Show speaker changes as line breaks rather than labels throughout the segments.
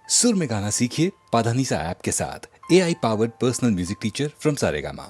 सुर में गाना सीखिए पाधानीसा ऐप के साथ। AI powered personal music teacher from Saregama.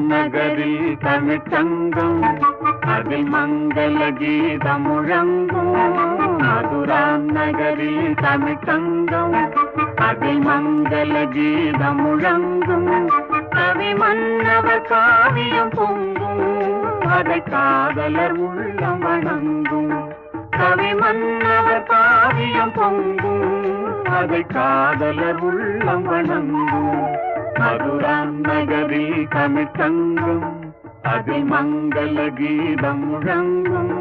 நகரில் தமிழ்ச்சங்கம் அதில் மங்கள கீதம் முழங்கும். மதுரா நகரில் தமிழ்ச்சங்கம் அதில் மங்கள கீதம் முழங்கும். கவி மன்னவர் காவியம் பொங்கும், அதை காதலர் உள்ளம் வணங்கும். கவி மன்னவர் காவியம் பொங்கும், அதை காதலர் உள்ளம் வணங்கும். மதுரா நகரில் தமிழ்ச்சங்கம் அதில் மங்கள கீதம் முழங்கும்.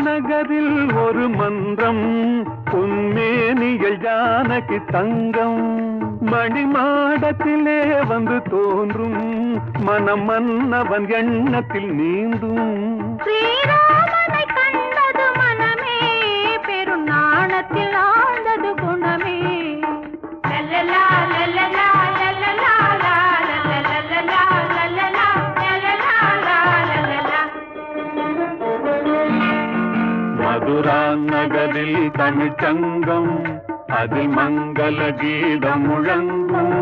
நகரில் ஒரு மன்றம் பொன்மேனிகள் ஜானகி தங்கம். மணிமாடத்திலே வந்து தோன்றும் மனம் மன்னவன் எண்ணத்தில் நீந்தும்.
ஸ்ரீராமனை கண்டது மனமே, பெரும் நாணத்தில் ஆழ்ந்தது குணமே. லல்லலா லல்லலா லல்லலா லல்லலா லல்லலா லல்லலா.
மதுரா நகரில் தமிழ்ச்சங்கம் அதில் மங்கள கீதம் முழங்கும்.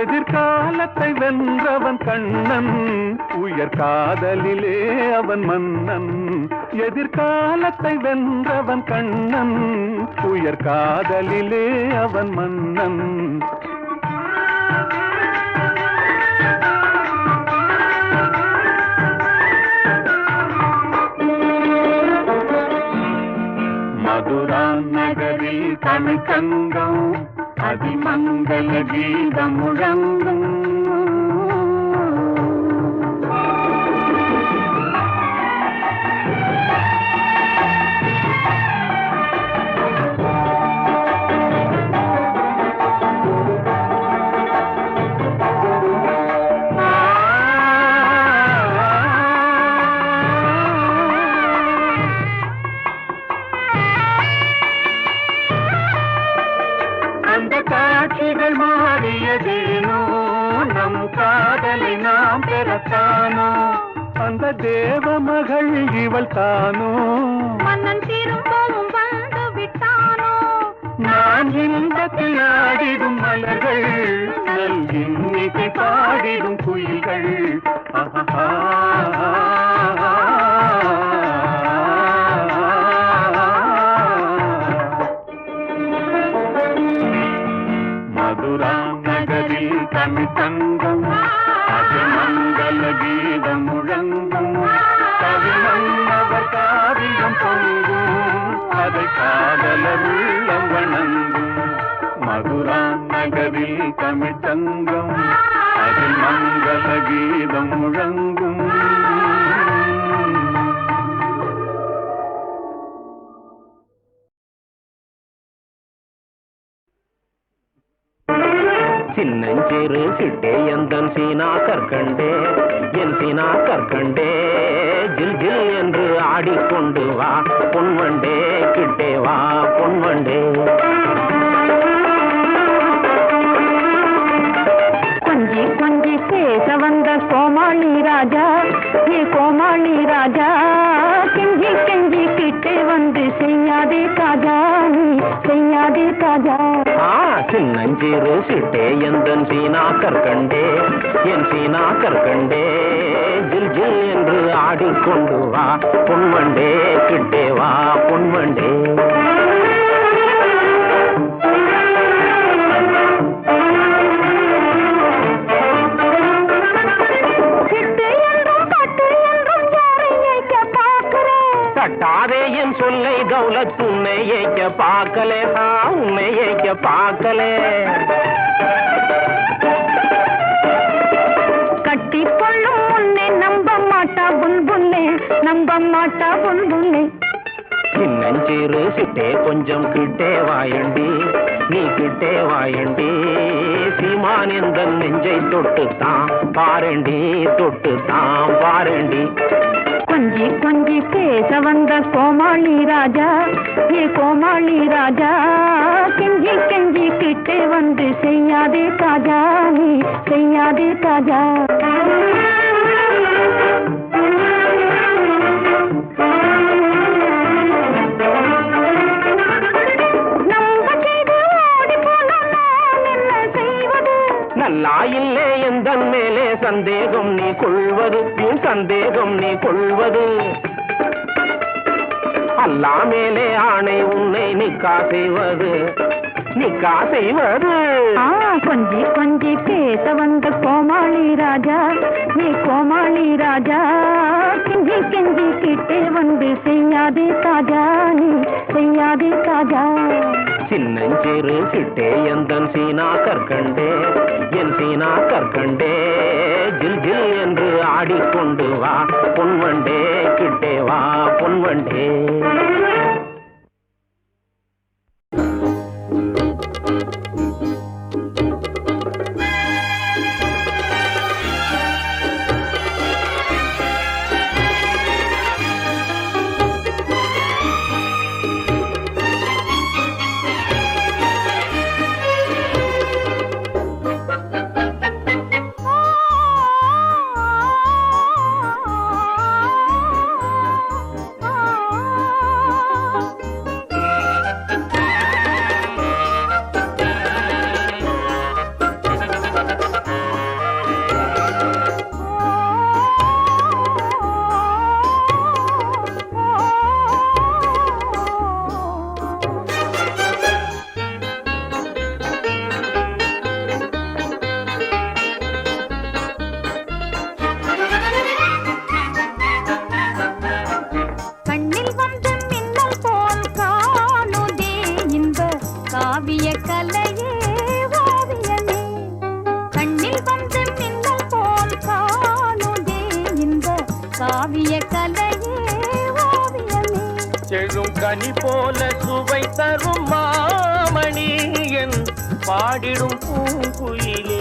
எதிர்காலத்தை வென்றவன் கண்ணன், உயர் காதலிலே அவன் மன்னன். எதிர்காலத்தை வென்றவன் கண்ணன், உயர் காதலிலே அவன் மன்னன். மதுரா நகரில் தமிழ்ச்சங்கம் அதில் மங்கள கீதம் முழங்கும். காட்சிகள் மாறியதேனோ, நம் காதலை நாம் பெறத்தானோ. அந்த தேவ மகள் இவள் தானோ,
மன்னன் திரும்பவும் வந்து விட்டானோ.
நான் இன்பத்தில் ஆடிடும் மலர்கள் நல் இன்னிசை பாடிடும் குயில்கள் மதுரா நகரில் தமிழ் தங்கம் அது மங்கள கீதம் முழங்கும் கவிமன்னவர் காவியம் பொங்கும் அதை காதலர் உள்ளம் வணங்கும் மதுரா நகரில் தமிழ் தங்கம் அதில் மங்கள கீதம் முழங்கும்
சின்னஞ்சிறு சிட்டே எந்தன் சீனா கற்கண்டே என் சீனா கற்கண்டே ஜில் ஜில் என்று ஆடிக்கொண்டு வா பொன்வண்டே கிட்டே வா பொன்வண்டே
கொஞ்சி கொஞ்சி பேச வந்த கோமாளி ராஜா ஏ கோமாளி ராஜா கெஞ்சி கெஞ்சி கிட்டே வந்து செய்யாதே காஜா நீ செய்யாதே காஜா
சின்னஞ்சிறு சிட்டே எந்தன் சீனா கற்கண்டே என் சீனா கற்கண்டே ஜில் ஜில் என்று ஆடிக்கொண்டு வா பொன்வண்டே கிட்டே வா பொன்வண்டே தட்டாதே என் சொல்லை தௌலத் உன்னை ஏய்க்க பார்க்கலே உன்னை ஏய்க்க பார்க்கலே
கட்டி கொள்ளும் முன்னே நம்ப மாட்டா புல்புல்லே நம்ப மாட்டா புல்புல்லே
சின்னஞ்சிறு சிட்டே கொஞ்சம் கிட்டே வாயண்டி நீ கிட்டே வாயண்டி சீமான் எந்த நெஞ்சை தொட்டுத்தான் பாரண்டி தொட்டுத்தான் பாரண்டி
கொஞ்சி கொஞ்சி பேச வந்த கோமாளி ராஜா ஏ கோமாளி ராஜா கெஞ்சி கெஞ்சி கிட்டே வந்து செய்யாதே காஜா நீ செய்யாதே காஜா
நல்லா இல்லே எந்தன் மேலே சந்தேகம் நீ கொள்வது உன் சந்தேகம் நீ கொள்வது அல்லா மேலே ஆணை உன்னை நிக்கா செய்வது நிக்கா செய்வது
கொஞ்சி கொஞ்சி பேச வந்த கோமாளி ராஜா நீ கோமாளி ராஜா கெஞ்சி கெஞ்சி கிட்டே வந்து செய்யாதே காஜா நீ செய்யாதே காஜா
சின்னஞ்சிறு சிட்டே எந்தன் சீனா கற்கண்டே என் சீனா கற்கண்டே ஜில் ஜில் என்று ஆடிக்கொண்டு வா பொன்வண்டே கிட்டே வா பொன்வண்டே
கனி போல சுவை தரும் மாமணியன் பாடிடும் பூங்குயிலே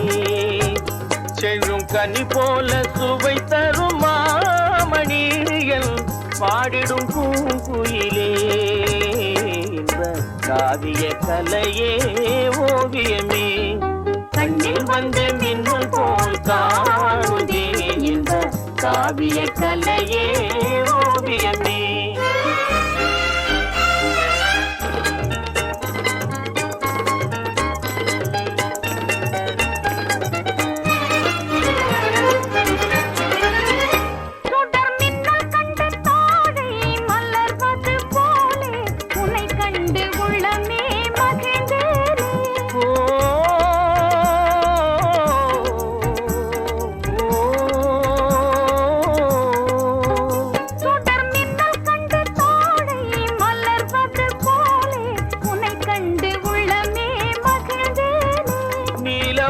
செழும் கனி போல சுவை தரும் மாமணியன் பாடிடும் பூங்குயிலே காவிய கலையே ஓவியமே கண்ணில் வந்த மின்னல் போல் காணுதே இந்த காவிய கலையே ஓவியமே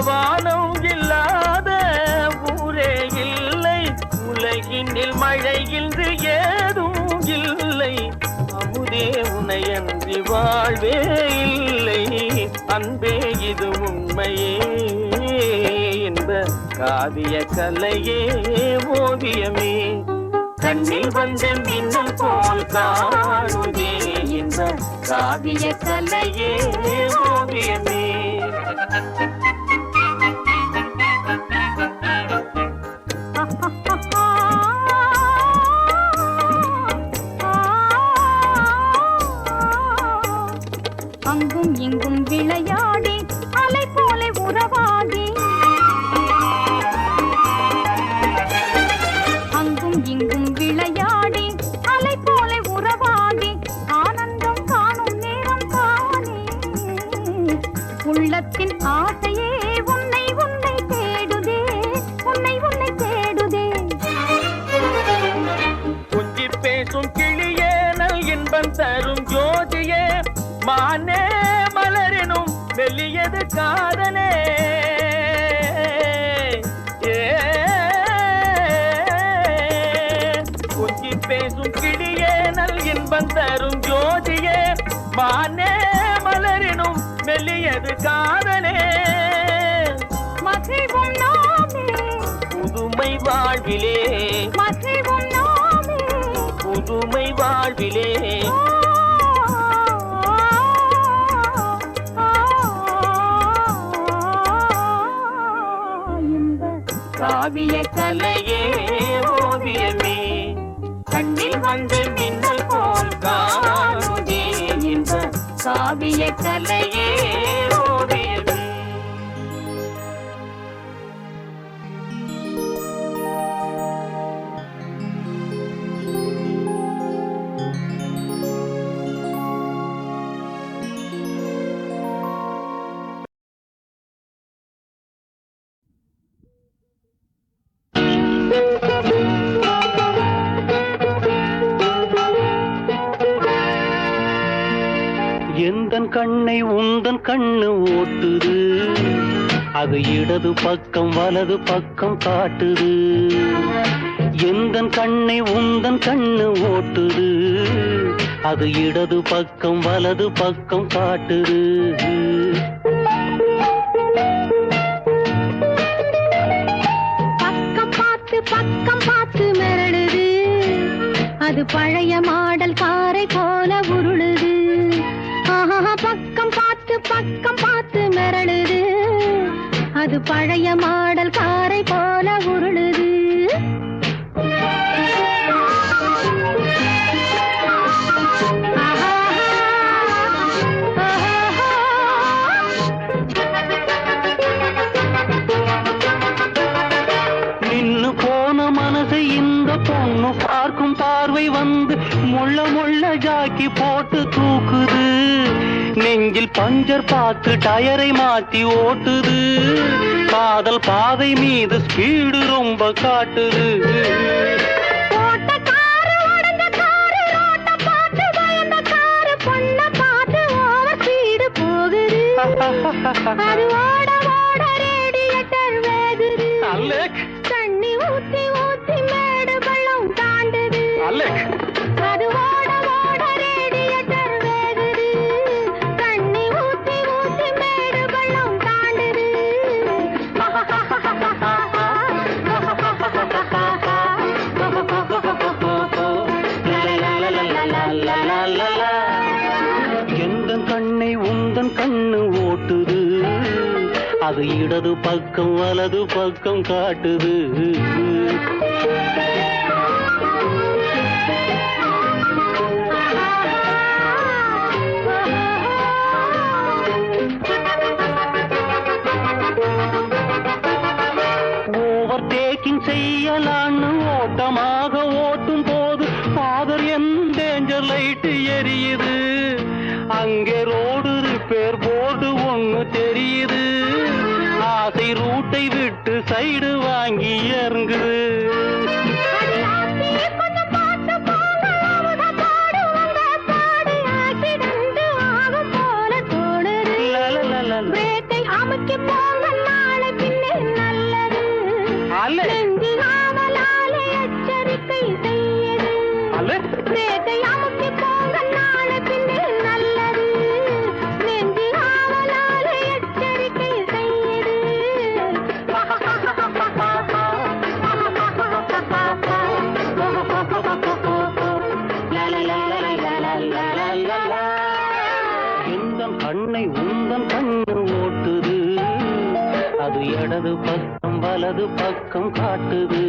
வானம் இல்லாத ஊரே இல்லை, உலகினில் மழை இன்று ஏதும் இல்லை, அமுதே உனையன்றி வாழ்வே இல்லை, அன்பே இது உண்மையே என்ப காவிய கலையே ஓவியமே, கண்ணில் வந்த மின்னல் போல் காணுதே என்ப காவிய கலையே ஓவியமே.
அங்கும் இங்கும் விளையாடி அலை போல உறவாடி, அங்கும் இங்கும் விளையாடி அலை போல உறவாடி, ஆனந்தம் காணும் நேரம் தானே, உள்ளத்தின் ஆசையே உன்னை உன்னை தேடுதே, உன்னை உன்னை தேடுதே.
கொஞ்சி பேசும் கிளியே நல் இன்பம் தரும் ஜோதியே, மானே மலரினும் வெளியது காதலே, கொஞ்சி பேசும் கிளியே நல் இன்பம் தரும் ஜோதியே, மானே மலரினும் வெளியது காதலே,
மகிழ்வும் நாமே
புதுமை வாழ்விலே,
மகிழ்வும் நாமே
புதுமை வாழ்விலே, காவிய கலையே ஓவியமே, கண்ணில் வந்து மின்னல் போல் காணுதே என்ப காவிய கலையே ஓவியமே.
எந்தன் கண்ணை உந்தன் கண்ணு ஓட்டுது, அது இடது பக்கம் வலது பக்கம் காட்டுது, எந்தன் கண்ணை உந்தன் கண்ணு ஓட்டுது, அது இடது பக்கம் வலது பக்கம் காட்டுது.
பக்கம் பார்த்து மிரளுது, அது பழைய மாடல் காரை போல உருளுது, பக்கம் பார்த்து மிரளுது, அது பழைய மாடல் காரை போல உருளுது.
நின்னு போன மனசை இந்த பொண்ணு பார்க்கும் பார்வை வந்து முள்ள முள்ள ஜாக்கி போட்டு தூக்குது, நெஞ்சில் பஞ்சர் பார்த்து டயரை மாத்தி ஓட்டுது, காதல் பாதை மீது ஸ்பீடு ரொம்ப காட்டுது.
அது ஓட ஓட ரேடியேட்டர் வேகுது, தண்ணி ஊத்தி ஊத்தி மேடு பள்ளம் தாண்டுது, அது ஓட ஓட ரேடியேட்டர் வேகுது, தண்ணி ஊத்தி ஊத்தி மேடு பள்ளம் தாண்டுது.
எந்தன் கண்ணை உந்தன் கண்ணு ஓட்டுது, அது இடது பக்கம் வலது பக்கம் காட்டுது. ஓவர் டேக்கிங் செய்யலான்னு ஓட்டமாக ஓட்டும் போது ஃபாதர் என் டேஞ்சர் லைட் எரியுது, அங்கே ரோடு ரிப்பேர் போர்டு ஒண்ணு தெரியுது, ஆசை ரூட்டை விட்டு சைடு வாங்கி இறங்குது.
அமுக்கி போங்க ரேகை அமுக்கி போங்க நாளை பின்னில் நல்லது நெஞ்சி ஆவலால எச்சரிக்கை செய்யுது
எந்தன் கண்ணை உந்தன் கண்ணு ஓட்டுது அது இடது பக்கம் வலது பக்கம் காட்டுது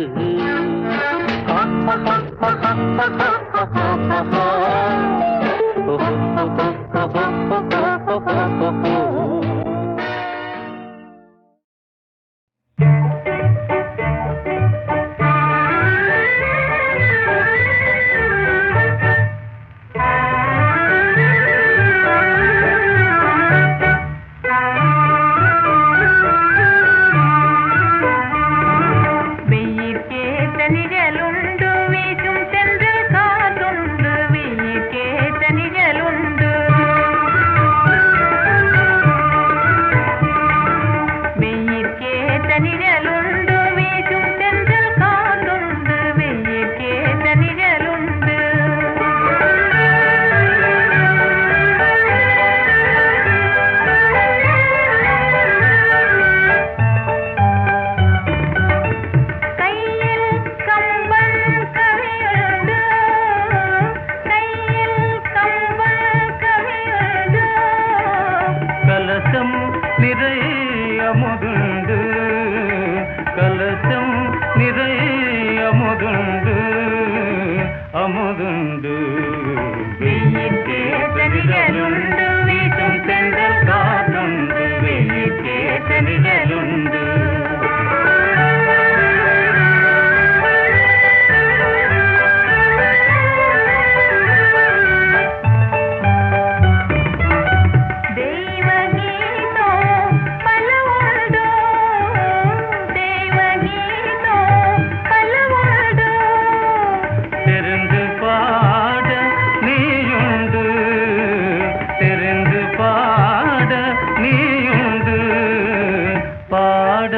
பாட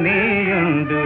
நீயுண்டு